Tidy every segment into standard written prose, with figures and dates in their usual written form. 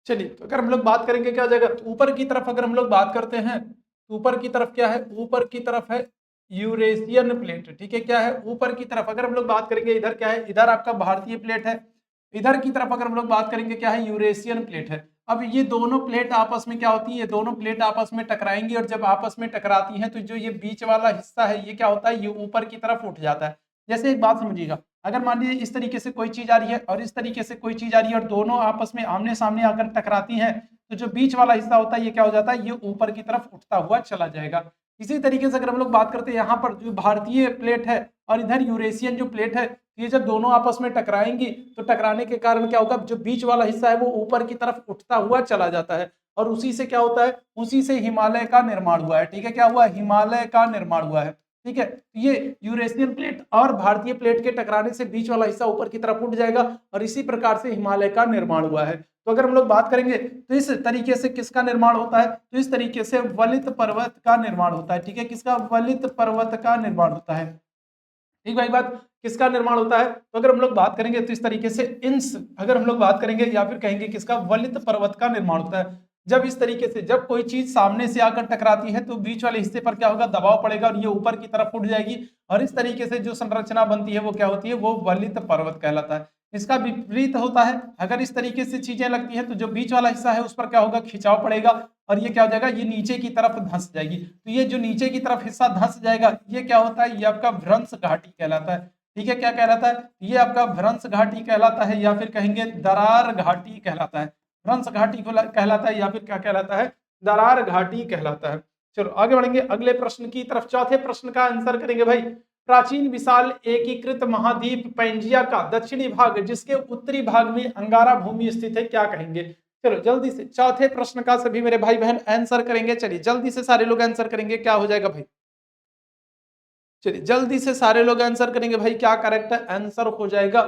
चलिए, तो अगर हम लोग बात करेंगे क्या हो जाएगा, ऊपर की तरफ अगर हम लोग बात करते हैं तो ऊपर की तरफ क्या है, ऊपर की तरफ है यूरेशियन प्लेट। ठीक है, क्या है ऊपर की तरफ अगर हम लोग बात करेंगे, इधर क्या है, इधर आपका भारतीय प्लेट है, इधर की तरफ अगर हम लोग बात करेंगे क्या है, यूरेशियन प्लेट है। अब ये दोनों प्लेट आपस में क्या होती है, ये दोनों प्लेट आपस में टकराएंगी और जब आपस में टकराती हैं तो जो ये बीच वाला हिस्सा है ये क्या होता है, ये ऊपर की तरफ उठ जाता है। जैसे एक बात समझिएगा, अगर मान लीजिए इस तरीके से कोई चीज आ रही है और इस तरीके से कोई चीज आ रही है और दोनों आपस में आमने सामने आकर टकराती हैं, तो जो बीच वाला हिस्सा होता है ये क्या हो जाता है, ये ऊपर की तरफ उठता हुआ चला जाएगा। इसी तरीके से अगर हम लोग बात करते हैं, यहाँ पर जो भारतीय प्लेट है और इधर यूरेशियन जो प्लेट है, ये जब दोनों आपस में टकराएंगी तो टकराने के कारण क्या होगा, जो बीच वाला हिस्सा है वो ऊपर की तरफ उठता हुआ चला जाता है और उसी से क्या होता है, उसी से हिमालय का निर्माण हुआ है। ठीक है, क्या हुआ, हिमालय का निर्माण हुआ है। ठीक है, तो ये यूरेशियन प्लेट और भारतीय प्लेट के टकराने से बीच वाला हिस्सा ऊपर की तरफ उठ जाएगा और इसी प्रकार से हिमालय का निर्माण हुआ है। तो अगर हम लोग बात करेंगे तो इस तरीके से किसका निर्माण होता है, तो इस तरीके से वलित पर्वत का निर्माण होता है। ठीक है, किसका, वलित पर्वत का निर्माण होता है। ठीक भाई, बात किसका निर्माण होता है, तो अगर हम लोग बात करेंगे तो इस तरीके से इंस, अगर हम लोग बात करेंगे या फिर कहेंगे किसका, वलित पर्वत का निर्माण होता है। जब इस तरीके से जब कोई चीज सामने से आकर टकराती है तो बीच वाले हिस्से पर क्या होगा, दबाव पड़ेगा और ये ऊपर की तरफ उठ जाएगी और इस तरीके से जो संरचना बनती है वो क्या होती है, वो वलित पर्वत कहलाता है। इसका विपरीत होता है, अगर इस तरीके से चीजें लगती हैं तो जो बीच वाला हिस्सा है उस पर क्या होगा, खिंचाव पड़ेगा और ये क्या हो जाएगा, ये नीचे की तरफ धंस जाएगी। तो ये जो नीचे की तरफ हिस्सा धंस जाएगा ये क्या होता है, ये आपका भ्रंश घाटी कहलाता है। ठीक है, क्या कहलाता है, ये आपका भ्रंश घाटी कहलाता है या फिर कहेंगे दरार घाटी कहलाता है। भ्रंश घाटी को कहलाता है या फिर क्या कहलाता है, दरार घाटी कहलाता है। चलो आगे बढ़ेंगे अगले प्रश्न की तरफ। चौथे प्रश्न का आंसर करेंगे भाई, प्राचीन विशाल एकीकृत महाद्वीप पैंजिया का दक्षिणी भाग जिसके उत्तरी भाग में अंगारा भूमि स्थित है, क्या कहेंगे। चलो जल्दी से चौथे प्रश्न का सभी मेरे भाई बहन आंसर करेंगे। चलिए जल्दी से सारे लोग आंसर करेंगे, क्या हो जाएगा भाई, चलिए जल्दी से सारे लोग आंसर करेंगे भाई, क्या करेक्ट आंसर हो जाएगा।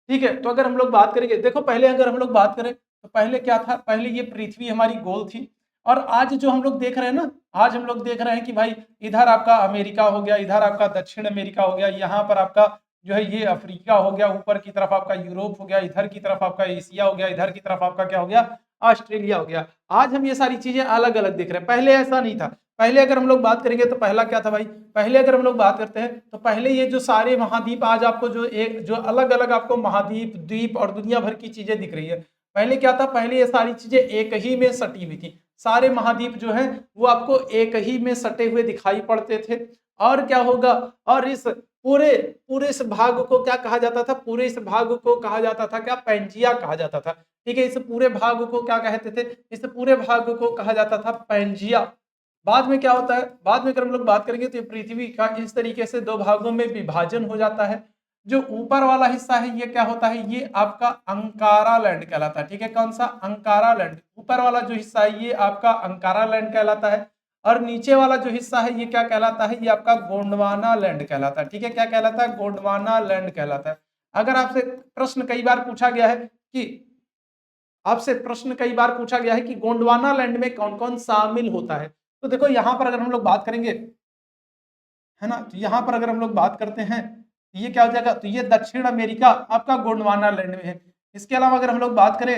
ठीक है, तो अगर हम लोग बात करेंगे, देखो पहले अगर हम लोग बात करें तो पहले क्या था, पहले ये पृथ्वी हमारी गोल थी और आज जो हम लोग देख रहे हैं ना, आज हम लोग देख रहे हैं कि भाई इधर आपका अमेरिका हो गया, इधर आपका दक्षिण अमेरिका हो गया, यहाँ पर आपका जो है ये अफ्रीका हो गया, ऊपर की तरफ आपका यूरोप हो गया, इधर की तरफ आपका एशिया हो गया, इधर की तरफ आपका क्या हो गया, ऑस्ट्रेलिया हो गया। आज हम ये सारी चीजें अलग अलग देख रहे हैं, पहले ऐसा नहीं था। पहले अगर हम लोग बात करेंगे तो पहला क्या था भाई, पहले अगर हम लोग बात करते हैं तो पहले ये जो सारे महाद्वीप आज आपको जो एक जो अलग अलग आपको महाद्वीप, द्वीप और दुनिया भर की चीजें दिख रही है, पहले क्या था, पहले ये सारी चीजें एक ही में सटी हुई थी। सारे महाद्वीप जो है वो आपको एक ही में सटे हुए दिखाई पड़ते थे। और क्या होगा, और इस पूरे पूरे इस भाग को क्या कहा जाता था, पूरे इस भाग को कहा जाता था क्या, पैंजिया कहा जाता था। ठीक है, इस पूरे भाग को क्या कहते थे, इस पूरे भाग को कहा जाता था पैंजिया। बाद में क्या होता है, बाद में अगर हम लोग बात करेंगे तो पृथ्वी का इस तरीके से दो भागों में विभाजन हो जाता है। जो ऊपर वाला हिस्सा है ये क्या होता है, ये आपका अंकारा लैंड कहलाता है। ठीक है, कौन सा, अंकारा लैंड। ऊपर वाला जो हिस्सा है ये आपका अंकारा लैंड कहलाता है और नीचे वाला जो हिस्सा है ये क्या कहलाता है, ये आपका गोंडवाना लैंड कहलाता है। ठीक है, क्या कहलाता है, गोंडवाना लैंड कहलाता है। अगर आपसे प्रश्न कई बार पूछा गया है कि आपसे प्रश्न कई बार पूछा गया है कि गोंडवाना लैंड में कौन कौन शामिल होता है, तो देखो यहाँ पर अगर हम लोग बात करेंगे, है ना, तो यहाँ पर अगर हम लोग बात करते हैं तो ये क्या हो जाएगा, तो ये दक्षिण अमेरिका आपका गोंडवाना लैंड में है। इसके अलावा अगर हम लोग बात करें,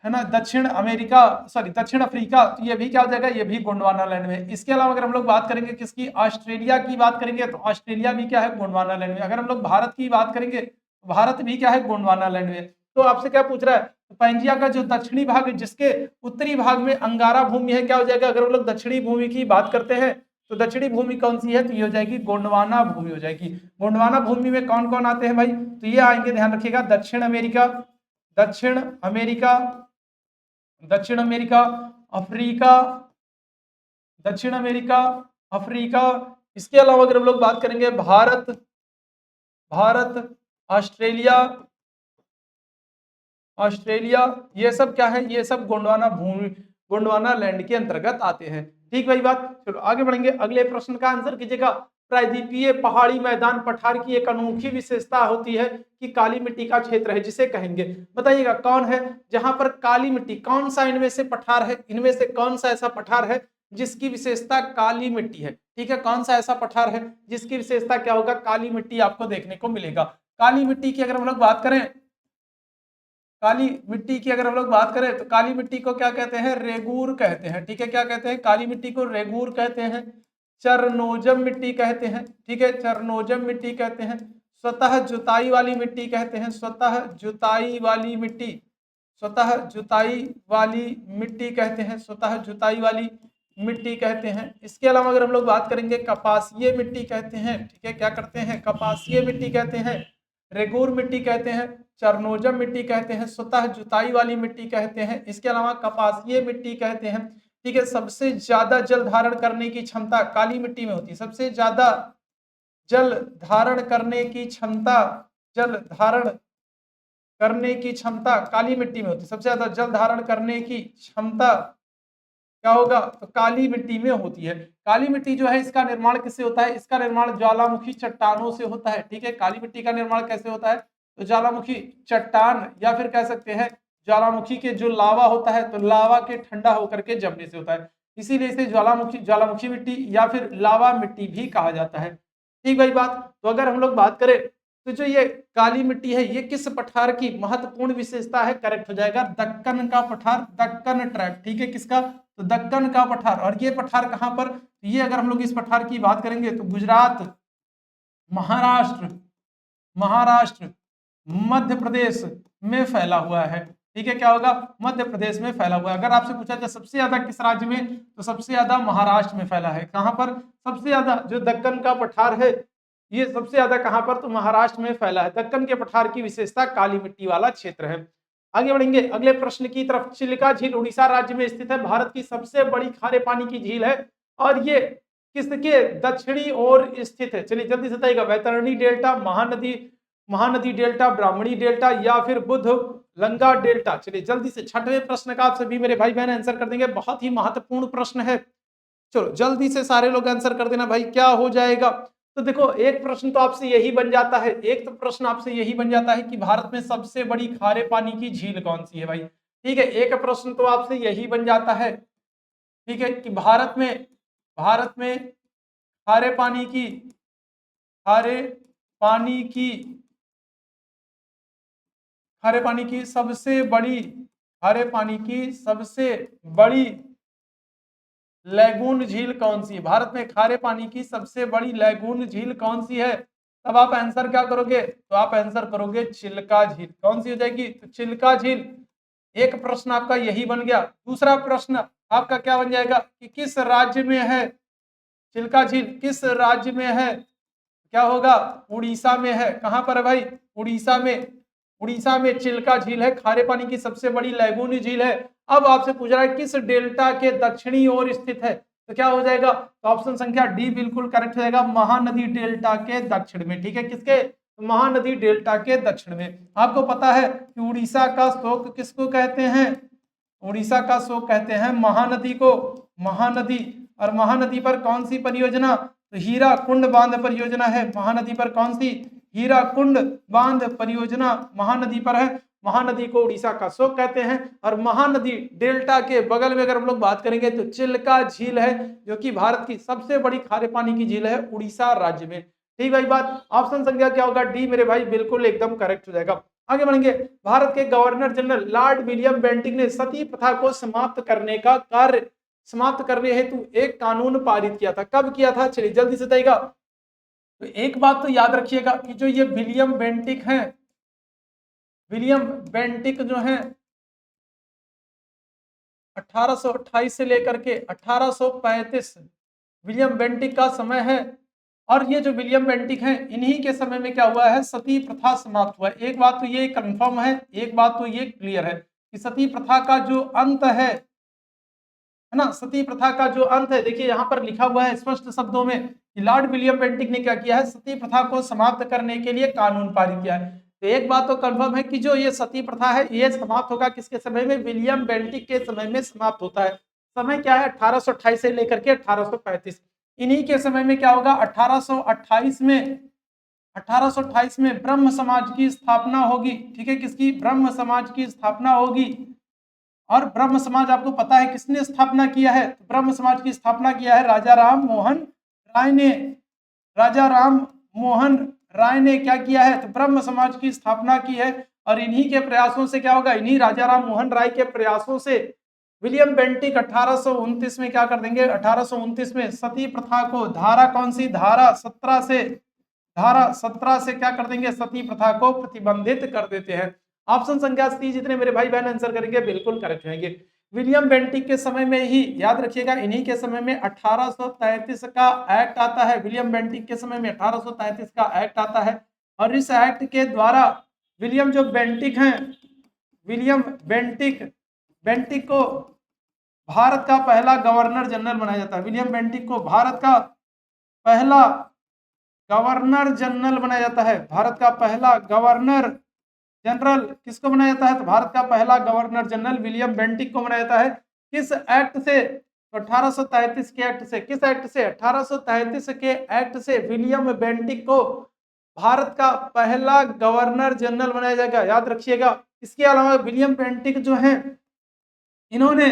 है ना, दक्षिण अमेरिका, सॉरी दक्षिण अफ्रीका, तो ये भी क्या हो जाएगा, ये भी गोंडवाना लैंड में है। इसके अलावा अगर हम लोग बात करेंगे किसकी, ऑस्ट्रेलिया की बात करेंगे तो ऑस्ट्रेलिया भी क्या है, गोंडवाना लैंड में। अगर हम लोग भारत की बात करेंगे तो भारत भी क्या है, गोंडवाना लैंड में। तो आपसे क्या पूछ रहा है, तो पैंजिया का जो दक्षिणी भाग है जिसके उत्तरी भाग में अंगारा भूमि है, क्या हो जाएगा, अगर हम लोग दक्षिणी भूमि की बात करते हैं तो दक्षिणी भूमि कौन सी है, तो ये हो जाएगी गोंडवाना भूमि हो जाएगी। गोंडवाना भूमि में कौन कौन आते हैं भाई, तो ये आएंगे, ध्यान रखिएगा, दक्षिण अमेरिका, दक्षिण अमेरिका, दक्षिण अमेरिका, अफ्रीका, दक्षिण अमेरिका, अफ्रीका। इसके अलावा अगर हम लोग बात करेंगे भारत, भारत, ऑस्ट्रेलिया, ऑस्ट्रेलिया, ये सब क्या है, ये सब गोंडवाना भूमि, गोंडवाना लैंड के अंतर्गत आते हैं। ठीक भाई बात, चलो आगे बढ़ेंगे, अगले प्रश्न का आंसर कीजिएगा। प्रायद्वीपीय पहाड़ी मैदान पठार की एक अनोखी विशेषता होती है कि काली मिट्टी का क्षेत्र है जिसे कहेंगे, बताइएगा कौन है जहां पर काली मिट्टी, कौन सा इनमें से पठार है, इनमें से कौन सा ऐसा पठार है जिसकी विशेषता काली मिट्टी है। ठीक है, कौन सा ऐसा पठार है जिसकी विशेषता क्या होगा, काली मिट्टी आपको देखने को मिलेगा। काली मिट्टी की अगर हम लोग बात करें काली मिट्टी की अगर हम लोग बात करें तो काली मिट्टी को क्या कहते हैं, रेगूर कहते हैं। ठीक है, क्या कहते हैं, काली मिट्टी को रेगूर कहते हैं, चरनोजम मिट्टी कहते हैं। ठीक है, चरनोजम मिट्टी कहते हैं, स्वतः जुताई वाली मिट्टी कहते हैं, स्वतः जुताई वाली मिट्टी, स्वतः जुताई वाली मिट्टी कहते हैं, स्वतः जुताई वाली मिट्टी कहते हैं। इसके अलावा अगर हम लोग बात करेंगे कपासीय मिट्टी कहते हैं। ठीक है, क्या करते हैं, कपासीय मिट्टी कहते हैं, रेगूर मिट्टी कहते हैं, चरनोजम मिट्टी कहते हैं, स्वतः जुताई वाली मिट्टी कहते हैं। इसके अलावा कपासीय मिट्टी कहते हैं। ठीक है, सबसे ज्यादा जल धारण करने की क्षमता काली मिट्टी में होती है, सबसे ज्यादा जल धारण करने की क्षमता, जल धारण करने की क्षमता काली मिट्टी में होती है, सबसे ज्यादा जल धारण करने की क्षमता क्या होगा, तो काली मिट्टी में होती है। काली मिट्टी जो है इसका निर्माण किससे होता है, इसका निर्माण ज्वालामुखी चट्टानों से होता है। ठीक है, काली मिट्टी का निर्माण कैसे होता है, तो ज्वालामुखी चट्टान या फिर कह सकते हैं ज्वालामुखी के जो लावा होता है, तो लावा के ठंडा होकर के जमने से होता है, इसीलिए इसे ज्वालामुखी मिट्टी या फिर लावा मिट्टी भी कहा जाता है। ठीक भाई बात। तो अगर हम लोग बात करें तो जो ये काली मिट्टी है ये किस पठार की महत्वपूर्ण विशेषता है, करेक्ट हो जाएगा दक्कन का पठार, दक्कन ट्रैप। ठीक है, किसका, तो दक्कन का पठार। और ये पठार कहां पर, ये अगर हम लोग इस पठार की बात करेंगे तो गुजरात, महाराष्ट्र, मध्य प्रदेश में फैला हुआ है। ठीक है, क्या होगा, मध्य प्रदेश में फैला हुआ है। अगर आपसे पूछा जाए सबसे ज्यादा किस राज्य में, तो सबसे ज्यादा महाराष्ट्र में फैला है। कहां पर, सबसे ज्यादा जो दक्कन का पठार है ये सबसे ज्यादा कहां पर, तो महाराष्ट्र में फैला है। दक्कन के पठार की विशेषता काली मिट्टी वाला क्षेत्र है। आगे बढ़ेंगे अगले प्रश्न की तरफ। चिल्का झील उड़ीसा राज्य में स्थित है, भारत की सबसे बड़ी खारे पानी की झील है और ये किसके दक्षिणी ओर स्थित है, चलिए जल्दी से बताइएगा, वैतरणी डेल्टा, महानदी डेल्टा, ब्राह्मणी डेल्टा या फिर बुध लंगा डेल्टा। चलिए जल्दी से छठवें प्रश्न का आप सभी मेरे भाई बहन आंसर कर देंगे, बहुत ही महत्वपूर्ण प्रश्न है। चलो जल्दी से सारे लोग आंसर कर देना भाई, क्या हो जाएगा। तो देखो एक प्रश्न तो आपसे यही बन जाता है, एक तो प्रश्न आपसे यही बन जाता है कि भारत में सबसे बड़ी खारे पानी की झील कौन सी है भाई। ठीक है, एक प्रश्न तो आपसे यही बन जाता है, ठीक है, कि भारत में खारे पानी की खारे पानी की खारे पानी की सबसे बड़ी खारे पानी की सबसे बड़ी लैगून झील कौन सी है, भारत में खारे पानी की सबसे बड़ी लैगून झील कौन सी है। तब आप आंसर क्या करोगे, तो आप आंसर करोगे चिल्का झील। कौन सी हो जाएगी, तो चिल्का झील। एक प्रश्न आपका यही बन गया। दूसरा प्रश्न आपका क्या बन जाएगा कि किस राज्य में है चिल्का झील, किस राज्य में है, क्या होगा, उड़ीसा में है। कहां पर है भाई, उड़ीसा में। उड़ीसा में चिल्का झील है, खारे पानी की सबसे बड़ी लैगून झील है। अब आपसे पूछ रहा है किस डेल्टा के दक्षिणी ओर स्थित है, तो क्या हो जाएगा, तो ऑप्शन संख्या डी बिल्कुल करेक्ट हो जाएगा, महानदी डेल्टा के दक्षिण में। ठीक है, किसके, महानदी डेल्टा के दक्षिण में। आपको पता है कि उड़ीसा का शोक किसको कहते हैं, उड़ीसा का शोक कहते हैं महानदी को, महानदी। और महानदी पर कौन सी परियोजना, तो हीरा कुंड बांध परियोजना है। महानदी पर कौन सी, हीरा कुंड बांध परियोजना महानदी पर है। महानदी को उड़ीसा का शोक कहते हैं। और महानदी डेल्टा के बगल में अगर हम लोग बात करेंगे तो चिल्का झील है, जो कि भारत की सबसे बड़ी खारे पानी की झील है उड़ीसा राज्य में। ठीक भाई बात, ऑप्शन संख्या क्या होगा, डी मेरे भाई बिल्कुल एकदम करेक्ट हो जाएगा। आगे बढ़ेंगे। भारत के governor general Lord William Bentinck ने सती प्रथा को समाप्त करने का कार्य समाप्त करने हेतु एक कानून पारित किया था। कब किया था, चलिए जल्दी से बताइएगा। तो एक बात तो याद रखिएगा कि जो ये विलियम बेंटिक हैं, विलियम बेंटिक जो हैं 1828 से लेकर के 1835 विलियम बेंटिक का समय है। और ये जो विलियम बेंटिक हैं इन्हीं के समय में क्या हुआ है, सती प्रथा समाप्त हुआ है। एक बात तो ये कंफर्म है, एक बात तो ये क्लियर है कि सती प्रथा का जो अंत है ना, सती प्रथा का जो अंत है, देखिए यहाँ पर लिखा हुआ है स्पष्ट शब्दों में कि लॉर्ड विलियम बेंटिक ने क्या किया है, सती प्रथा को समाप्त करने के लिए कानून पारित किया है। तो एक बात तो कंफर्म है कि जो ये सती प्रथा है ये समाप्त होगा किसके समय में, विलियम बेंटिक के समय में समाप्त होता है। समय क्या है, 1828 से लेकर के 1835। इन्हीं के समय में क्या होगा, 1828 में ब्रह्म समाज की स्थापना होगी। ठीक है, किसकी, ब्रह्म समाज की स्थापना होगी। और ब्रह्म समाज आपको पता है किसने स्थापना किया है, तो ब्रह्म समाज की स्थापना किया है राजा राम मोहन राय ने। राजा राम मोहन राय ने क्या किया है, तो ब्रह्म समाज की स्थापना की है। और इन्हीं के प्रयासों से क्या होगा, इन्हीं राजा राम मोहन राय के प्रयासों से विलियम बेंटिक 1829 में क्या कर देंगे, 1829 में सती प्रथा को धारा कौन सी, धारा 17 से क्या कर देंगे, सती प्रथा को प्रतिबंधित कर देते हैं। ऑप्शन संख्या सी जितने मेरे भाई बहन आंसर करेंगे बिल्कुल करेक्ट रहेंगे। विलियम बेंटिक के समय में ही, याद रखिएगा, इन्हीं के समय में 1833 का एक्ट आता है। विलियम बेंटिक के समय में 1833 का एक्ट आता है और इस एक्ट के द्वारा विलियम जो बेंटिक हैं, विलियम बेंटिक को भारत का पहला गवर्नर जनरल बनाया जाता है। विलियम बेंटिक को भारत का पहला गवर्नर जनरल बनाया जाता है। भारत का पहला गवर्नर जनरल किसको बनाया जाता है, तो भारत का पहला गवर्नर जनरल विलियम बेंटिक को बनाया जाता है। किस एक्ट से, तो 1833 के एक्ट से। किस एक्ट से, 1833 के एक्ट से विलियम बेंटिक को भारत का पहला गवर्नर जनरल बनाया जाएगा, याद रखिएगा। इसके अलावा विलियम बेंटिक जो है, इन्होंने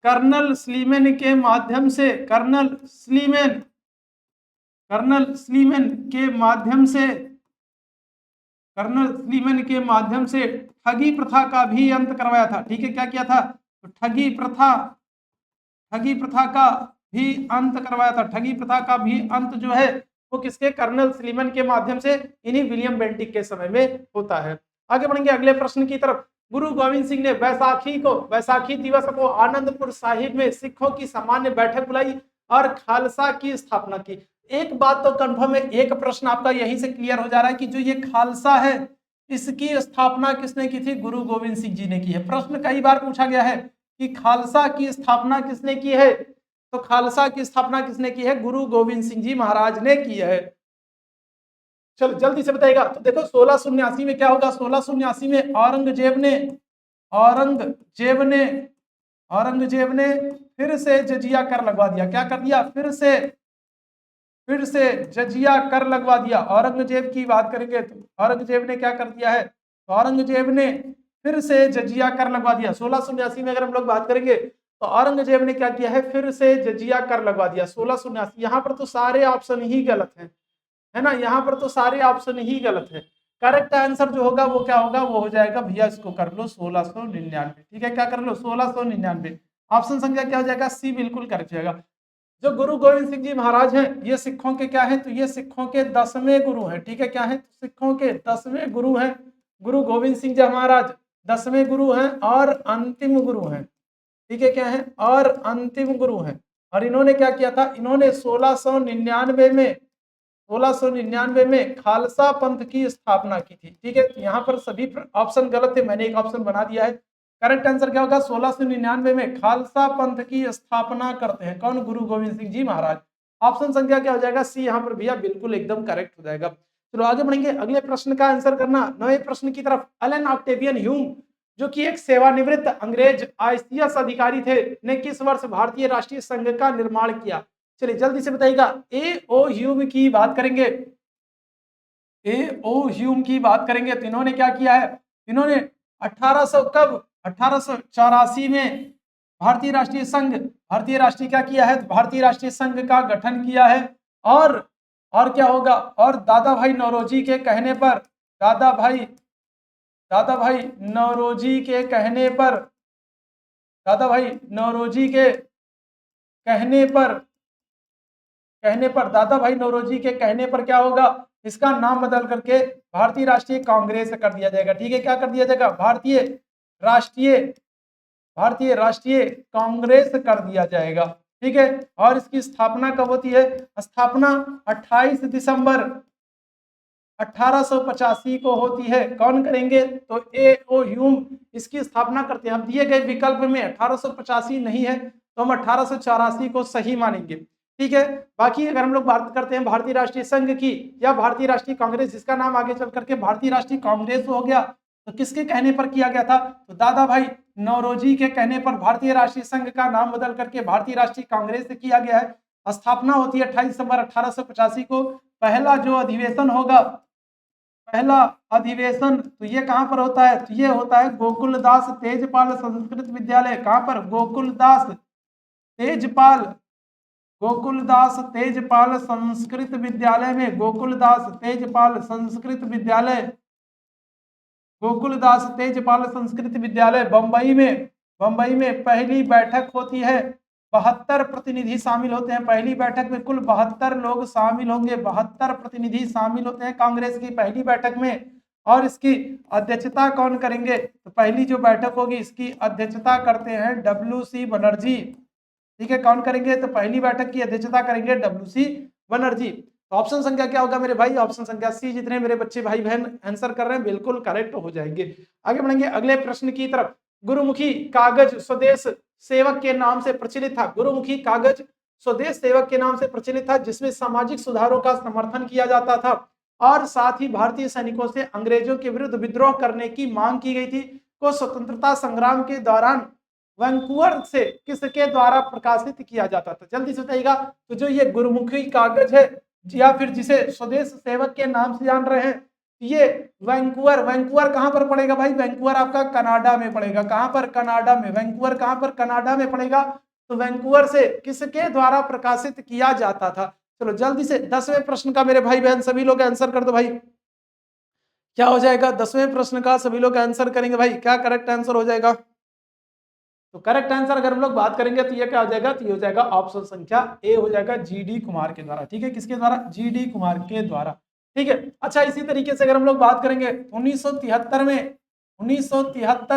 कर्नल स्लीमैन के माध्यम से, कर्नल स्लीमैन के माध्यम से ठगी प्रथा का भी अंत करवाया था। ठीक है, क्या किया था, तो ठगी प्रथा का भी अंत करवाया था। ठगी प्रथा का भी अंत जो है वो किसके, कर्नल स्लीमैन के माध्यम से, इन्हीं विलियम बेंटिक के समय में होता है। आगे बढ़ेंगे अगले प्रश्न की तरफ। गुरु गोविंद सिंह ने वैसाखी दिवस को आनंदपुर साहिब में सिखों की सामान्य बैठक बुलाई और खालसा की स्थापना की। एक बात तो कंफर्म है, एक प्रश्न आपका यहीं से क्लियर हो जा रहा है कि जो ये खालसा है इसकी स्थापना किसने की थी, गुरु गोविंद सिंह जी ने की है। प्रश्न कई बार पूछा गया है कि खालसा की स्थापना किसने की है, तो खालसा की स्थापना किसने की है, गुरु गोविंद सिंह जी महाराज ने की है। चलो जल्दी से बताइएगा। तो देखो 1679 में क्या होगा, 1679 में औरंगजेब ने फिर से जजिया कर लगवा दिया। क्या कर दिया, फिर से जजिया कर लगवा दिया। औरंगजेब की बात करेंगे तो औरंगजेब ने क्या कर दिया है, तो औरंगजेब ने फिर से जजिया कर लगवा दिया। 1679 में अगर हम लोग बात करेंगे तो औरंगजेब ने क्या किया है, फिर से जजिया कर लगवा दिया 1679। यहाँ पर तो सारे ऑप्शन ही गलत हैं, है ना, यहाँ पर तो सारे ऑप्शन ही गलत है। करेक्ट आंसर जो होगा वो क्या होगा, वो हो जाएगा भैया, इसको कर लो 1699। ठीक है, क्या कर लो, 1699। ऑप्शन संख्या क्या हो जाएगा, सी बिल्कुल करेक्ट जाएगा। जो गुरु गोविंद सिंह जी महाराज हैं ये सिखों के क्या है, तो ये सिखों के 10वें गुरु हैं। ठीक है, क्या है, सिखों के 10वें गुरु हैं गुरु गोविंद सिंह जी महाराज, 10वें गुरु हैं और अंतिम गुरु हैं। ठीक है, क्या है, और अंतिम गुरु हैं। और इन्होंने क्या किया था, इन्होंने 1699 में खालसा पंथ की स्थापना की थी। ठीक है, यहाँ पर सभी ऑप्शन गलत थे, मैंने एक ऑप्शन बना दिया है। करेक्ट आंसर क्या होगा, 1699 में खालसा पंथ की स्थापना करते हैं कौन, गुरु गोविंद सिंह जी महाराज। ऑप्शन संख्या क्या हो जाएगा, सी यहाँ पर भैया बिल्कुल एकदम करेक्ट हो जाएगा। चलो आगे बढ़ेंगे अगले प्रश्न का आंसर करना, नए प्रश्न की तरफ। एलन ऑक्टेवियन ह्यूम जो कि एक सेवानिवृत्त अंग्रेज आईसीएस अधिकारी थे, ने किस वर्ष भारतीय राष्ट्रीय संघ का निर्माण किया। चलिए जल्दी से बताइएगा। ए.ओ. ह्यूम की बात करेंगे, ए.ओ. ह्यूम की बात करेंगे तो इन्होंने क्या किया है, इन्होंने 1884 में भारतीय राष्ट्रीय क्या किया है, तो भारतीय राष्ट्रीय संघ का गठन किया है। और क्या होगा, और दादा भाई नौरोजी के कहने पर, दादा भाई नौरोजी के कहने पर दादा भाई नौरोजी के कहने पर क्या होगा, इसका नाम बदल करके भारतीय राष्ट्रीय कांग्रेस कर दिया जाएगा। ठीक है, क्या कर दिया जाएगा, भारतीय राष्ट्रीय कांग्रेस कर दिया जाएगा। ठीक है, और इसकी स्थापना कब होती है, स्थापना 28 दिसंबर 1885 को होती है। कौन करेंगे, तो ए.ओ. ह्यूम इसकी स्थापना करते हैं। अब दिए गए विकल्प में 1885 नहीं है तो हम 1884 को सही मानेंगे। ठीक है, बाकी अगर हम लोग बात करते हैं भारतीय राष्ट्रीय संघ की या भारतीय राष्ट्रीय कांग्रेस, जिसका नाम आगे चल करके भारतीय राष्ट्रीय कांग्रेस हो गया, तो किसके कहने पर किया गया था, तो दादा भाई नौरोजी के कहने पर भारतीय राष्ट्रीय संघ का नाम बदल करके भारतीय राष्ट्रीय कांग्रेस किया गया है। स्थापना होती है 28 दिसंबर 1885 को। पहला जो अधिवेशन होगा, पहला अधिवेशन तो ये कहां पर होता है, तो ये होता है गोकुलदास तेजपाल संस्कृत विद्यालय। कहां पर, गोकुलदास तेजपाल संस्कृत विद्यालय में, गोकुलदास तेजपाल संस्कृत विद्यालय गोकुलदास तेजपाल संस्कृत विद्यालय बम्बई में पहली बैठक होती है, 72 प्रतिनिधि शामिल होते हैं। पहली बैठक में कुल 72 लोग शामिल होंगे, 72 प्रतिनिधि शामिल होते हैं कांग्रेस की पहली बैठक में। और इसकी अध्यक्षता कौन करेंगे? तो पहली जो बैठक होगी इसकी अध्यक्षता करते हैं WC बनर्जी। ठीक है, कौन करेंगे? तो पहली बैठक की अध्यक्षता करेंगे WC बनर्जी। तो ऑप्शन संख्या क्या होगा मेरे भाई? ऑप्शन संख्या सी। जितने मेरे बच्चे भाई बहन आंसर कर रहे हैं बिल्कुल करेक्ट हो जाएंगे। आगे बढ़ेंगे अगले प्रश्न की तरफ। गुरुमुखी कागज स्वदेश सेवक के नाम से प्रचलित था। गुरुमुखी कागज स्वदेश सेवक के नाम से प्रचलित था, जिसमें सामाजिक सुधारों का समर्थन किया जाता था और साथ ही भारतीय सैनिकों से अंग्रेजों के विरुद्ध विद्रोह करने की मांग की गई थी। को स्वतंत्रता संग्राम के दौरान वैंकूवर से किसके द्वारा प्रकाशित किया जाता था? जल्दी से बताइएगा। तो जो ये गुरुमुखी कागज है या फिर जिसे स्वदेश सेवक के नाम से जान रहे हैं, ये वैंकूवर कहां पर पड़ेगा भाई? वैंकूवर आपका कनाडा में पड़ेगा। कहां पर? कनाडा में। वैंकूवर कहां पर? कनाडा में पड़ेगा। तो वैंकूवर से किसके द्वारा प्रकाशित किया जाता था? चलो जल्दी से 10वें प्रश्न का मेरे भाई बहन सभी लोग आंसर कर दो भाई। क्या हो जाएगा? 10वें प्रश्न का सभी लोग आंसर करेंगे भाई। क्या करेक्ट आंसर हो जाएगा? तो करेक्ट आंसर अगर हम लोग बात करेंगे तो ये क्या हो जाएगा? तो ये हो जाएगा ऑप्शन संख्या ए हो जाएगा, GD कुमार के द्वारा। ठीक है, किसके द्वारा? GD कुमार के द्वारा। ठीक है, अच्छा इसी तरीके से अगर हम लोग बात करेंगे 1973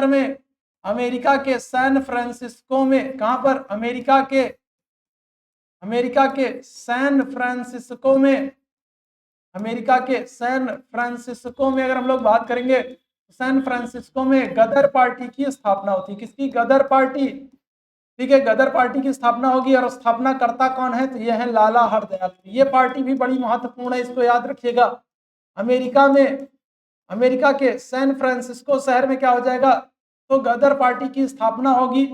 में अमेरिका के सैन फ्रांसिस्को में, कहां पर? अमेरिका के सैन फ्रांसिस्को में, अगर हम लोग बात करेंगे सैन फ्रांसिस्को में गदर पार्टी की स्थापना होती है। किसकी? गदर पार्टी। ठीक है, गदर पार्टी की स्थापना होगी और स्थापना करता कौन है? तो ये है लाला हरदयाल। ये पार्टी भी बड़ी महत्वपूर्ण है, इसको याद रखिएगा। अमेरिका के सैन फ्रांसिस्को शहर में क्या हो जाएगा? तो गदर पार्टी की स्थापना होगी।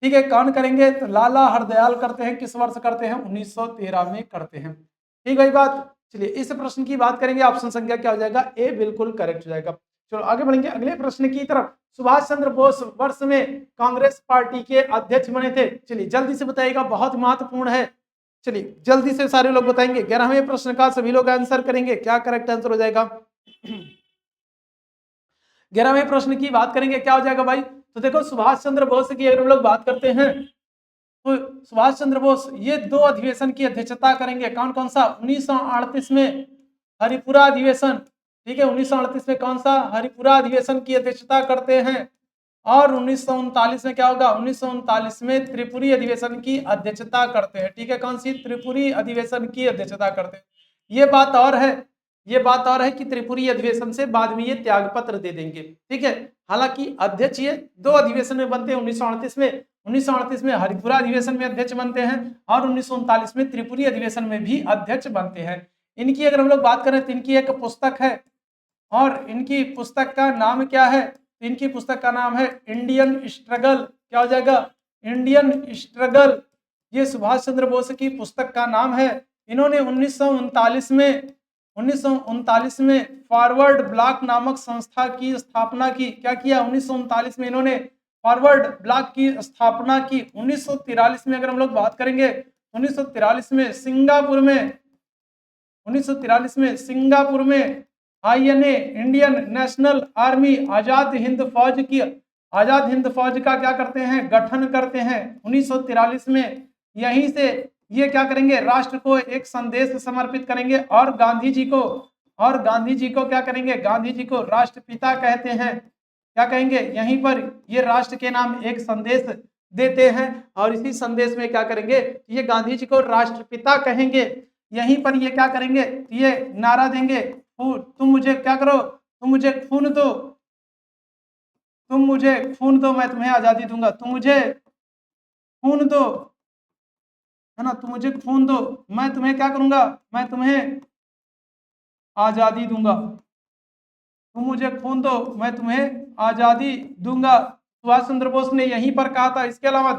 ठीक है, कौन करेंगे? तो लाला हरदयाल करते हैं। किस वर्ष करते हैं? 1913 में करते हैं। ठीक है बात। चलिए इस प्रश्न की बात करेंगे। ऑप्शन संख्या क्या हो जाएगा? ए बिल्कुल करेक्ट हो जाएगा। चलो आगे बढ़ेंगे अगले प्रश्न की तरफ। सुभाष चंद्र बोस वर्ष में कांग्रेस पार्टी के अध्यक्ष बने थे। चलिए जल्दी से बताइएगा, बहुत महत्वपूर्ण है। चलिए जल्दी से सारे लोग बताएंगे। 11वें प्रश्न का सभी लोग आंसर करेंगे। क्या करेक्ट आंसर हो जाएगा? 11वें प्रश्न की बात करेंगे, क्या हो जाएगा भाई? तो देखो सुभाष चंद्र बोस की अगर हम लोग बात करते हैं तो सुभाष चंद्र बोस ये 2 अधिवेशन की अध्यक्षता करेंगे। कौन कौन सा? 1938 में हरिपुरा अधिवेशन। ठीक है, 1938 में कौन सा? हरिपुरा अधिवेशन की अध्यक्षता करते हैं। और 1939 में क्या होगा? 1939 में त्रिपुरी अधिवेशन की अध्यक्षता करते हैं। ठीक है, कौन सी? त्रिपुरी अधिवेशन की अध्यक्षता करते हैं। ये बात और है कि त्रिपुरी अधिवेशन से बाद में ये त्याग पत्र दे देंगे। ठीक है, हालांकि अध्यक्ष ये 2 अधिवेशन में बनते हैं। 1938 में हरिपुरा अधिवेशन में अध्यक्ष बनते हैं और 1939 में त्रिपुरी अधिवेशन में भी अध्यक्ष बनते हैं। इनकी अगर हम लोग बात करें तो इनकी एक पुस्तक है और इनकी पुस्तक का नाम क्या है? इनकी पुस्तक का नाम है इंडियन स्ट्रगल। क्या हो जाएगा? Indian struggle. ये सुभाष चंद्र बोस की पुस्तक का नाम है। इन्होंने 1939 में फॉरवर्ड ब्लॉक नामक संस्था की स्थापना की। क्या किया? 1939 में इन्होंने फॉरवर्ड ब्लॉक की स्थापना की। 1943 में अगर हम लोग बात करेंगे 1943 में सिंगापुर में INA Indian national army Azad Hind फौज का क्या करते हैं? गठन करते हैं 1943 में। यहीं से ये क्या करेंगे? राष्ट्र को एक संदेश समर्पित करेंगे और गांधी जी को क्या करेंगे? गांधी जी को राष्ट्रपिता कहते हैं। क्या कहेंगे? यहीं पर ये राष्ट्र के नाम एक संदेश देते हैं और इसी संदेश में क्या करेंगे? ये गांधी जी को राष्ट्रपिता कहेंगे। यहीं पर ये क्या करेंगे? ये नारा देंगे, तुम मुझे क्या करो? तुम मुझे खून दो मैं तुम्हें आजादी दूंगा। तुम मुझे खून दो, है ना? तुम मुझे खून दो मैं तुम्हें क्या करूंगा? मैं तुम्हें आजादी दूंगा। तुम मुझे खून दो मैं तुम्हें आजादी दूंगा। सुभाष चंद्र बोस ने यहीं पर कहा था। इसके अलावा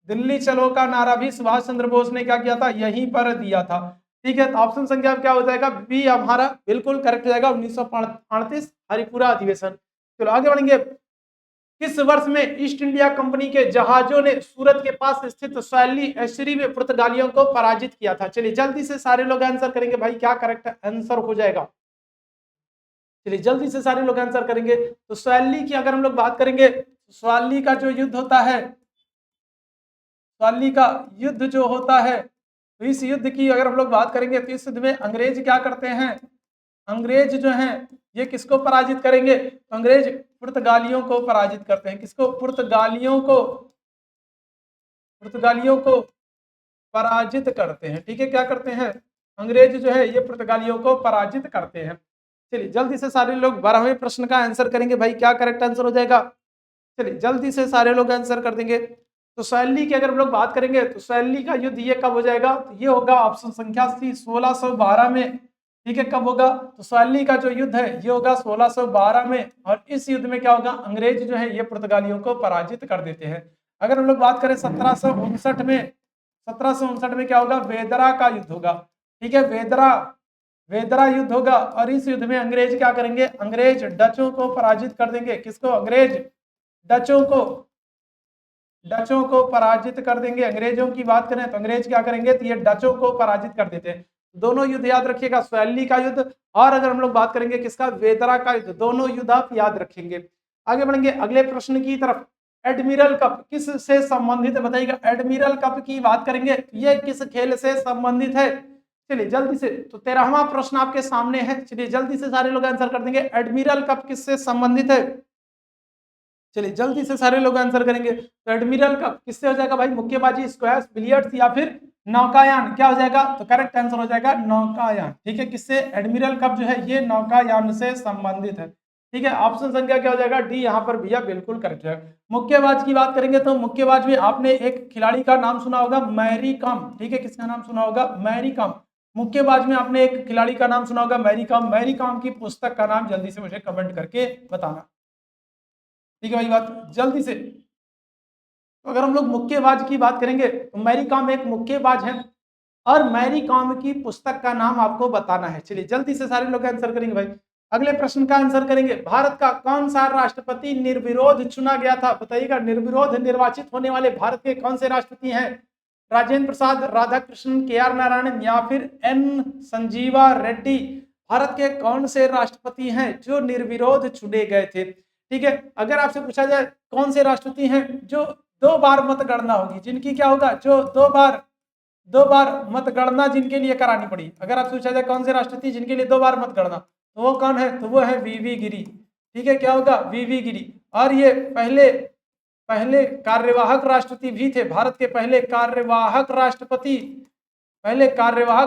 दिल्ली चलो का नारा भी सुभाष चंद्र बोस ने क्या किया था? यहीं पर दिया था। ठीक है, तो ऑप्शन संख्या क्या हो जाएगा? बी हमारा बिल्कुल करेक्ट हो जाएगा, 1938 हरिपुरा अधिवेशन। चलो आगे बढ़ेंगे। किस वर्ष में ईस्ट इंडिया कंपनी के जहाजों ने सूरत के पास स्थित सैली एस्चुरी में पुर्तगालियों को पराजित किया था? चलिए जल्दी से सारे लोग आंसर करेंगे भाई। क्या करेक्ट आंसर हो जाएगा? चलिए जल्दी से सारे लोग आंसर करेंगे। तो स्वैली की अगर हम लोग बात करेंगे, स्वैली का जो युद्ध होता है, स्वैली का युद्ध जो होता है, तो इस युद्ध की अगर हम लोग बात करेंगे तो इस युद्ध में अंग्रेज क्या करते हैं, अंग्रेज जो हैं ये किसको पराजित करेंगे, तो अंग्रेज पुर्तगालियों को पराजित करते हैं। किसको, पुर्तगालियों को पराजित करते हैं। ठीक है, क्या करते हैं, अंग्रेज जो है ये पुर्तगालियों को पराजित करते हैं। चलिए जल्दी से सारे लोग 12वें प्रश्न का आंसर करेंगे भाई, क्या करेक्ट आंसर हो जाएगा। चलिए जल्दी से सारे लोग आंसर कर देंगे। तो स्वैली की अगर हम लोग बात करेंगे तो स्वैली का युद्ध ये कब हो जाएगा, तो ये होगा ऑप्शन संख्या सी 1612 में। ठीक है, कब होगा, तो स्वैली का जो युद्ध है ये होगा 1612 में। और इस युद्ध में क्या होगा, अंग्रेज जो है ये पुर्तगालियों को पराजित कर देते हैं। अगर हम लोग बात करें 1759 में, 1759 में क्या होगा, वेदरा का युद्ध होगा। ठीक है, वेदरा युद्ध होगा। और इस युद्ध में अंग्रेज क्या करेंगे, अंग्रेज डचों को पराजित कर देंगे। किसको, अंग्रेज डचों को पराजित कर देंगे। अंग्रेजों की बात करें तो अंग्रेज क्या करेंगे, तो ये डचों को पराजित कर देते हैं। दोनों युद्ध याद रखिएगा, स्वैली का युद्ध और अगर हम लोग बात करेंगे किसका, वेदरा का युद्ध, दोनों युद्ध आप याद रखेंगे। आगे बढ़ेंगे अगले प्रश्न की तरफ। एडमिरल कप किस से संबंधित है, बताइएगा। एडमिरल कप की बात करेंगे, ये किस खेल से संबंधित है। चलिए जल्दी से, तो 13वां प्रश्न आपके सामने है। चलिए जल्दी से सारे लोग आंसर कर देंगे, एडमिरल कप किससे संबंधित है। चलिए जल्दी से सारे लोग आंसर करेंगे। तो एडमिरल कप किससे हो जाएगा भाई, मुक्केबाजी, स्क्वैश, बिलियर्ड्स या फिर नौकायान, क्या हो जाएगा, तो करेक्ट आंसर हो जाएगा नौकायान। ठीक है, किससे, एडमिरल कप जो है ये नौकायान से संबंधित है। ठीक है, ऑप्शन संख्या क्या हो जाएगा, डी यहाँ पर भैया बिल्कुल करेक्ट है। मुक्केबाज की बात करेंगे तो मुक्केबाज में आपने एक खिलाड़ी का नाम सुना होगा, मैरी कॉम। ठीक है, किसका नाम सुना होगा, मैरी कॉम। मुक्केबाज में आपने एक खिलाड़ी का नाम सुना होगा, मैरी कॉम। मैरी कॉम की पुस्तक का नाम जल्दी से मुझे कमेंट करके बताना। ठीक है भाई, बात जल्दी से। तो अगर हम लोग मुक्केबाज की बात करेंगे तो मैरी कॉम एक मुक्केबाज है और मैरी कॉम की पुस्तक का नाम आपको बताना है। चलिए जल्दी से सारे लोग आंसर करेंगे भाई। अगले प्रश्न का आंसर करेंगे, भारत का कौन सा राष्ट्रपति निर्विरोध चुना गया था, बताइएगा। निर्विरोध निर्वाचित होने वाले भारत के कौन से राष्ट्रपति हैं, राजेंद्र प्रसाद, राधाकृष्णन, KR नारायणन या फिर N संजीवा रेड्डी। भारत के कौन से राष्ट्रपति हैं जो निर्विरोध चुने गए थे। ठीक है, अगर आपसे पूछा जाए कौन से राष्ट्रपति हैं जो 2 बार मतगणना होगी, जिनकी क्या होगा, जो 2 बार मतगणना जिनके लिए करानी पड़ी। अगर आपसे पूछा जाए कौन से राष्ट्रपति जिनके लिए 2 बार मतगणना, तो वो कौन है, तो वो है VV गिरी। ठीक है, क्या होगा, VV गिरी। और ये पहले कार्यवाहक राष्ट्रपति भी थे, भारत के पहले कार्यवाहक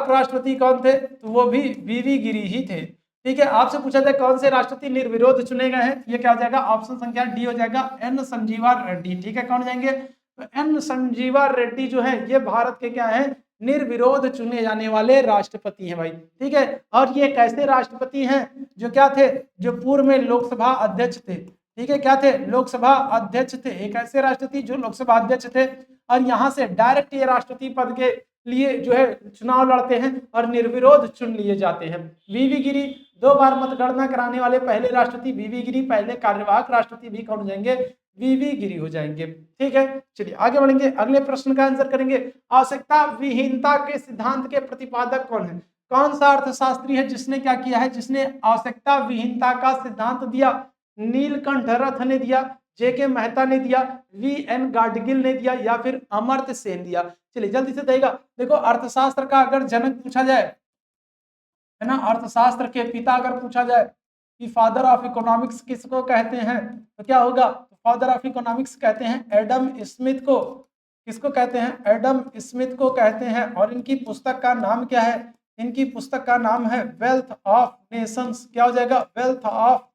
राष्ट्रपति कौन थे, तो वो भी VV गिरी ही थे। ठीक है, आपसे पूछा जाए कौन से राष्ट्रपति निर्विरोध चुने गए हैं, ये क्या हो जाएगा, ऑप्शन संख्या डी हो जाएगा, N संजीवा रेड्डी। ठीक है, कौन जाएंगे, तो N संजीवा रेड्डी जो है ये भारत के क्या है, निर्विरोध चुने जाने वाले राष्ट्रपति हैं भाई। ठीक है, और ये कैसे राष्ट्रपति हैं जो क्या थे, जो पूर्व में लोकसभा अध्यक्ष थे। ठीक है, क्या थे, लोकसभा अध्यक्ष थे। एक ऐसे राष्ट्रपति जो लोकसभा अध्यक्ष थे और यहाँ से डायरेक्ट ये राष्ट्रपति पद के लिए जो है चुनाव लड़ते हैं और निर्विरोध चुन लिए जाते हैं। VV गिरी 2 बार मतगणना कराने वाले पहले राष्ट्रपति VV गिरी, पहले कार्यवाहक राष्ट्रपति भी कौन हो जाएंगे, VV गिरी हो जाएंगे। ठीक है, चलिए आगे बढ़ेंगे, अगले प्रश्न का आंसर करेंगे। आवश्यकता विहीनता के सिद्धांत के प्रतिपादक कौन है, कौन सा अर्थशास्त्री है जिसने क्या किया है, जिसने आवश्यकता विहीनता का सिद्धांत दिया। नीलकंठ रथ ने दिया, JK मेहता ने दिया, VN गाडगिल ने दिया या फिर अमर्त्य सेन दिया। चलिए जल्दी से देगा। देखो, अर्थशास्त्र का अगर जनक पूछा जाए, है ना, अर्थशास्त्र के पिता अगर पूछा जाए कि फादर ऑफ इकोनॉमिक्स किसको कहते हैं, तो क्या होगा, फादर ऑफ इकोनॉमिक्स कहते हैं एडम स्मिथ को। किसको कहते हैं, एडम स्मिथ को कहते हैं। और इनकी पुस्तक का नाम क्या है, इनकी पुस्तक का नाम है वेल्थ ऑफ नेशंस। क्या हो जाएगा, वेल्थ ऑफ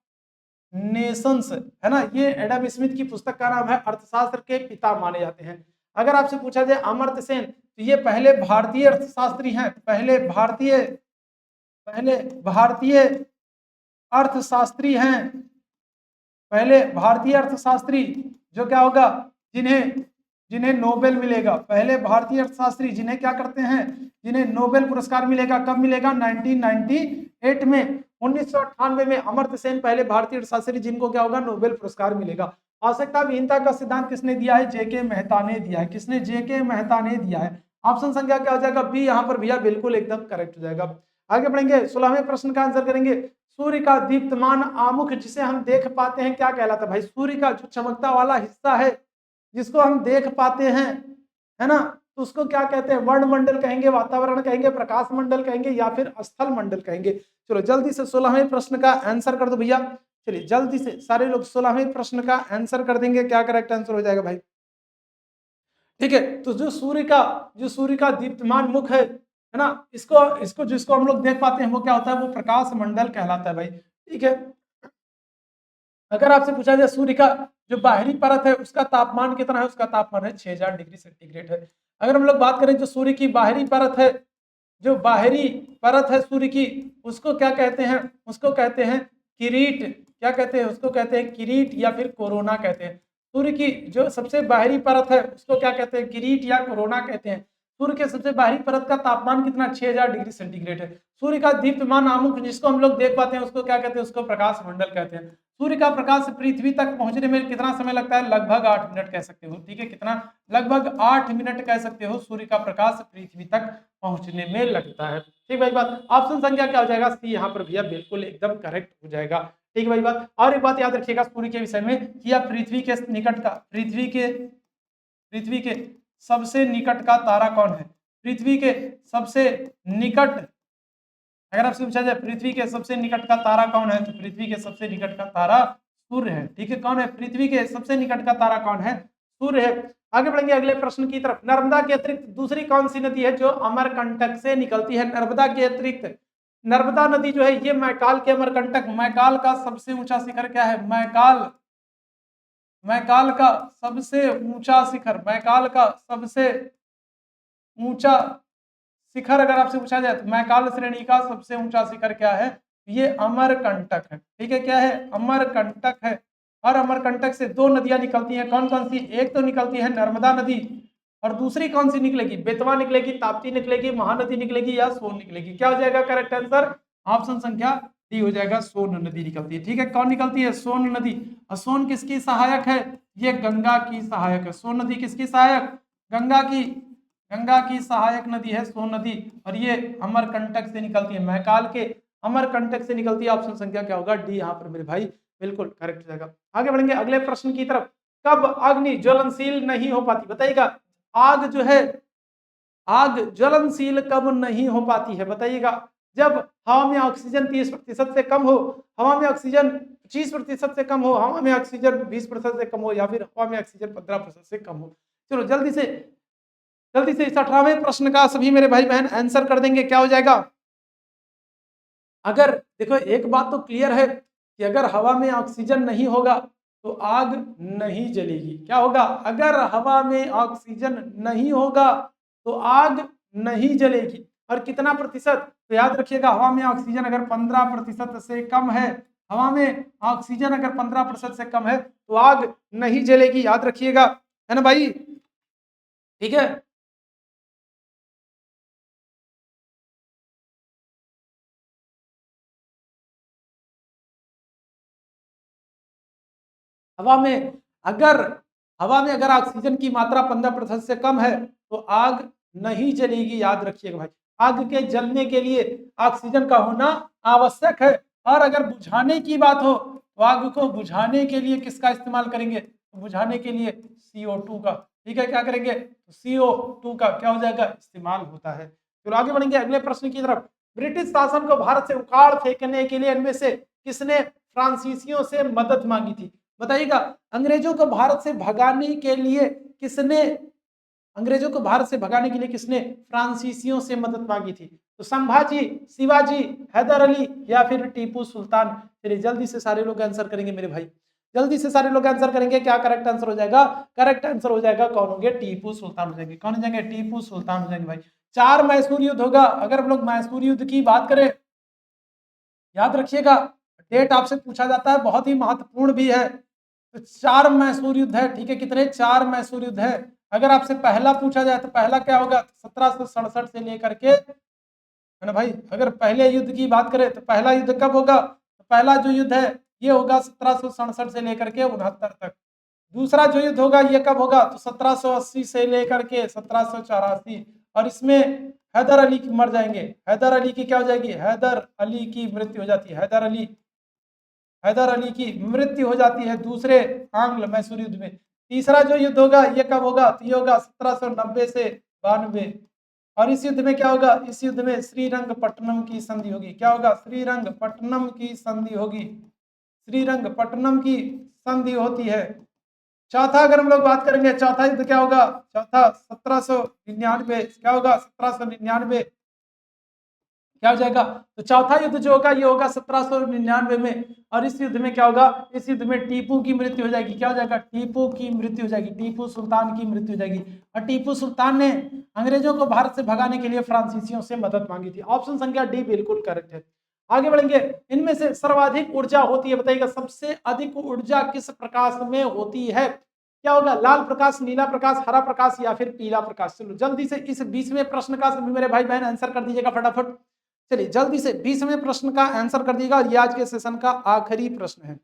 नेशंस, है ना, ये एडम स्मिथ की पुस्तक का नाम है, अर्थशास्त्र के पिता माने जाते हैं। अगर आपसे पूछा जाए अमर्त्य सेन, तो ये पहले भारतीय अर्थशास्त्री हैं, पहले भारतीय अर्थशास्त्री हैं, पहले भारतीय अर्थशास्त्री जो क्या होगा, जिन्हें नोबेल मिलेगा, पहले भारतीय अर्थशास्त्री जिन्हें क्या करते हैं, जिन्हें नोबेल पुरस्कार मिलेगा। कब मिलेगा, 1998 में। 1998 में अमर्त्य सेन पहले भारतीय अर्थशास्त्री जिनको क्या होगा, नोबेल पुरस्कार मिलेगा। आवश्यकता विहीनता का सिद्धांत किसने दिया है, JK मेहता ने दिया है। किसने, JK मेहता ने दिया है। ऑप्शन संख्या क्या हो जाएगा, बी यहाँ पर भैया बिल्कुल एकदम करेक्ट हो जाएगा। आगे बढ़ेंगे 16वें प्रश्न का आंसर करेंगे। सूर्य का दीप्तमान आमुख जिसे हम देख पाते हैं क्या कहलाता है भाई? सूर्य का जो चमकता वाला हिस्सा है जिसको हम देख पाते हैं, है ना, तो उसको क्या कहते हैं? वर्णमंडल कहेंगे, वातावरण कहेंगे, प्रकाश मंडल कहेंगे या फिर स्थल मंडल कहेंगे। चलो जल्दी से 16वें प्रश्न का आंसर कर दो भैया। चलिए जल्दी से सारे लोग 16वें प्रश्न का आंसर कर देंगे, क्या करेक्ट आंसर हो जाएगा भाई? ठीक है, तो जो सूर्य का दीप्तमान मुख है ना, इसको इसको जिसको हम लोग देख पाते हैं वो क्या होता है? वो प्रकाश मंडल कहलाता है भाई। ठीक है, अगर आपसे पूछा जाए सूर्य का जो बाहरी परत है उसका तापमान कितना है, उसका तापमान है 6000 डिग्री सेंटीग्रेड है। अगर हम लोग बात करें जो सूर्य की बाहरी परत है, जो बाहरी परत है सूर्य की, उसको क्या कहते हैं? उसको कहते हैं किरीट। क्या कहते हैं? उसको कहते हैं किरीट या फिर कोरोना कहते हैं। सूर्य की जो सबसे बाहरी परत है उसको क्या कहते हैं? किरीट या कोरोना कहते हैं। सूर्य के सबसे बाहरी परत का तापमान कितना? 6000 डिग्री सेंटीग्रेड है। सूर्य का दीप्तमान आमुख जिसको हम लोग देख पाते हैं उसको क्या कहते हैं? उसको प्रकाश मंडल कहते हैं। सूर्य का प्रकाश पृथ्वी तक पहुंचने में कितना समय लगता है? लगभग 8 मिनट कह सकते हो। ठीक है, कितना? लगभग 8 मिनट कह सकते हो सूर्य का प्रकाश पृथ्वी तक पहुंचने में लगता है। ठीक भाई बात। ऑप्शन संख्या क्या हो जाएगा? सी यहाँ पर भैया बिल्कुल एकदम करेक्ट हो जाएगा। ठीक भाई बात। और एक बात याद रखिएगा सूर्य के विषय में कि आप पृथ्वी के निकट का पृथ्वी के सबसे निकट का तारा कौन है? पृथ्वी के सबसे निकट, अगर आपसे पूछा जाए पृथ्वी के सबसे निकट का तारा कौन है, तो पृथ्वी के सबसे निकट का तारा सूर्य है। ठीक है, कौन है? पृथ्वी के सबसे निकट का तारा कौन है? सूर्य है। आगे बढ़ेंगे अगले प्रश्न की तरफ। नर्मदा के अतिरिक्त दूसरी कौन सी नदी है जो अमरकंटक से निकलती है? नर्मदा के अतिरिक्त नर्मदा नदी जो है ये मैकाल के अमरकंटक, मैकाल का सबसे ऊंचा शिखर क्या है? मैकाल का सबसे ऊंचा शिखर, मैकाल का सबसे ऊंचा शिखर अगर आपसे पूछा जाए तो मैकाल श्रेणी का सबसे ऊंचा शिखर क्या है? ये अमरकंटक है। ठीक है, क्या है? अमरकंटक है। और अमरकंटक से दो नदियां निकलती हैं, कौन कौन सी? एक तो निकलती है नर्मदा नदी और दूसरी कौन सी निकलेगी? बेतवा निकलेगी, ताप्ती निकलेगी, महानदी निकलेगी या सोन निकलेगी। क्या हो जाएगा करेक्ट आंसर? ऑप्शन संख्या डी हो जाएगा, सोन नदी निकलती है। ठीक है, कौन निकलती है? सोन नदी। और सोन किसकी सहायक है? ये गंगा की सहायक है। सोन नदी किसकी सहायक? गंगा की सहायक नदी है सोन नदी। और ये अमरकंटक से निकलती है, मैकाल के अमरकंटक से निकलती है। ऑप्शन संख्या क्या होगा? डी यहाँ पर मेरे भाई बिल्कुल करेक्ट हो जाएगा। आगे बढ़ेंगे अगले प्रश्न की तरफ। कब अग्नि ज्वलनशील नहीं हो पाती? बताइएगा। आग जो है, आग ज्वलनशील कब नहीं हो पाती है? बताइएगा। जब हवा में ऑक्सीजन 30% से कम हो, हवा में ऑक्सीजन 25% से कम हो, हवा में ऑक्सीजन 20% से कम हो या फिर हवा में ऑक्सीजन 15% से कम हो। चलो जल्दी से इस 18वें प्रश्न का सभी मेरे भाई बहन आंसर कर देंगे, क्या हो जाएगा? अगर देखो एक बात तो क्लियर है कि अगर हवा में ऑक्सीजन नहीं होगा तो आग नहीं जलेगी। क्या होगा? अगर हवा में ऑक्सीजन नहीं होगा तो आग नहीं जलेगी। और कितना प्रतिशत? तो याद रखिएगा हवा में ऑक्सीजन अगर 15% से कम है, हवा में ऑक्सीजन अगर 15% से कम है तो आग नहीं जलेगी। याद रखिएगा, है ना भाई? ठीक है, अगर हवा में अगर ऑक्सीजन की मात्रा 15% से कम है तो आग नहीं जलेगी। याद रखिएगा भाई, आग के जलने के लिए ऑक्सीजन का होना आवश्यक है। और अगर बुझाने की बात हो तो आग को बुझाने के लिए किसका इस्तेमाल करेंगे? तो बुझाने के लिए CO2 का। ठीक है, क्या करेंगे? तो CO2 का क्या हो जाएगा? इस्तेमाल होता है। तो आगे बढ़ेंगे अगले प्रश्न की तरफ। ब्रिटिश शासन को भारत से उखाड़ फेंकने के लिए इनमें से किसने फ्रांसीसियों से मदद मांगी थी? बताइएगा। अंग्रेजों को भारत से भगाने के लिए किसने फ्रांसीसियों से मदद मांगी थी? तो संभाजी, शिवाजी, हैदर अली या फिर टीपू सुल्तान। चलिए जल्दी से सारे लोग आंसर करेंगे मेरे भाई, जल्दी से सारे लोग आंसर करेंगे। क्या करेक्ट आंसर हो जाएगा? करेक्ट आंसर हो जाएगा कौन होंगे? टीपू सुल्तान हो जाएंगे। कौन हो जाएंगे? टीपू सुल्तान हो जाएंगे भाई। 4 मैसूर युद्ध होगा। अगर हम लोग मैसूर युद्ध की बात करें, याद रखिएगा डेट आपसे पूछा जाता है, बहुत ही महत्वपूर्ण भी है। तो 4 मैसूर युद्ध है। ठीक है, कितने? 4 मैसूर युद्ध है। अगर आपसे पहला पूछा जाए तो पहला क्या होगा? 1767 से लेकर के, है ना भाई? अगर पहले युद्ध की बात करें तो पहला युद्ध कब होगा? तो पहला जो युद्ध है ये होगा 1767 से लेकर के 69 तक। दूसरा जो युद्ध होगा ये कब होगा? तो 1780 से लेकर के 1784। और इसमें हैदर अली की मर जाएंगे, हैदर अली की क्या हो जाएगी, हैदर अली की मृत्यु हो जाती है, हैदर अली की मृत्यु हो जाती है दूसरे आंग्ल मैसूर युद्ध में। तीसरा जो युद्ध होगा ये कब होगा, तो ये होगा 1790 से 92। और इस युद्ध में क्या होगा, इस युद्ध में श्रीरंगपट्टनम की संधि होगी। क्या होगा, श्रीरंगपट्टनम की संधि होगी, श्रीरंगपट्टनम की संधि होती है। चौथा अगर हम लोग बात करेंगे, चौथा युद्ध क्या होगा, चौथा 1799, क्या होगा 1799, क्या हो जाएगा, तो चौथा युद्ध जो होगा ये होगा 1799 में। और इस युद्ध में क्या होगा, इस युद्ध में टीपू की मृत्यु हो जाएगी। क्या हो जाएगा, टीपू की मृत्यु हो जाएगी, टीपू सुल्तान की मृत्यु हो जाएगी। और टीपू सुल्तान ने अंग्रेजों को भारत से भगाने के लिए फ्रांसीसियों से मदद मांगी थी। ऑप्शन संख्या डी बिल्कुल करेक्ट है। आगे बढ़ेंगे, इनमें से सर्वाधिक ऊर्जा होती है, बताइएगा सबसे अधिक ऊर्जा किस प्रकाश में होती है। क्या होगा, लाल प्रकाश, नीला प्रकाश, हरा प्रकाश या फिर पीला प्रकाश। चलो जल्दी से इस 20वें प्रश्न का सभी मेरे भाई बहन आंसर कर दीजिएगा फटाफट। चलिए जल्दी से 20वें प्रश्न का आंसर कर दीजिएगा, और ये आज के सेशन का आखिरी प्रश्न है।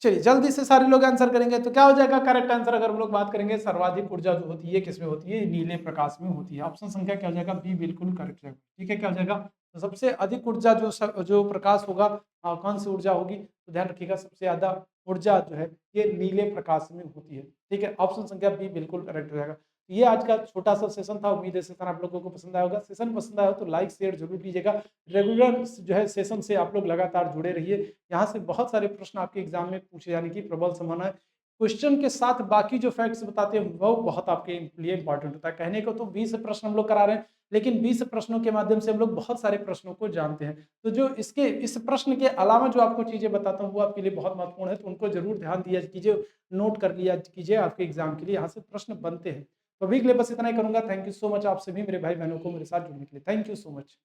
चलिए जल्दी से सारे लोग आंसर करेंगे तो क्या हो जाएगा करेक्ट आंसर। अगर हम लोग बात करेंगे सर्वाधिक ऊर्जा जो होती है किसमें होती है, नीले प्रकाश में होती है। ऑप्शन संख्या क्या हो जाएगा, बी बिल्कुल करेक्ट है। ठीक है, क्या हो जाएगा, तो सबसे अधिक ऊर्जा जो प्रकाश होगा, कौन सी ऊर्जा होगी, तो ध्यान रखिएगा सबसे ज्यादा ऊर्जा जो है ये नीले प्रकाश में होती है। ठीक है, ऑप्शन संख्या बी बिल्कुल करेक्ट हो जाएगा। ये आज का छोटा सा सेशन था, उम्मीद है सेशन आप लोगों को पसंद आया होगा। सेशन पसंद आया हो तो लाइक शेयर जरूर कीजिएगा। रेगुलर जो है सेशन से आप लोग लगातार जुड़े रहिए, यहाँ से बहुत सारे प्रश्न आपके एग्जाम में पूछे जाने की प्रबल संभावना है। क्वेश्चन के साथ बाकी जो फैक्ट्स बताते हैं वो बहुत आपके लिए इंपॉर्टेंट होता है। कहने को तो 20 प्रश्न हम लोग करा रहे हैं, लेकिन 20 प्रश्नों के माध्यम से हम लोग बहुत सारे प्रश्नों को जानते हैं। तो जो इस प्रश्न के अलावा जो आपको चीजें बताता हूँ वो आपके लिए बहुत महत्वपूर्ण है, तो उनको जरूर ध्यान दिया कीजिए, नोट कर लिया कीजिए, आपके एग्जाम के लिए यहाँ से प्रश्न बनते हैं। तो अभी के लिए बस इतना ही करूंगा। थैंक यू सो मच आप सभी मेरे भाई बहनों को मेरे साथ जुड़ने के लिए। Thank you so much.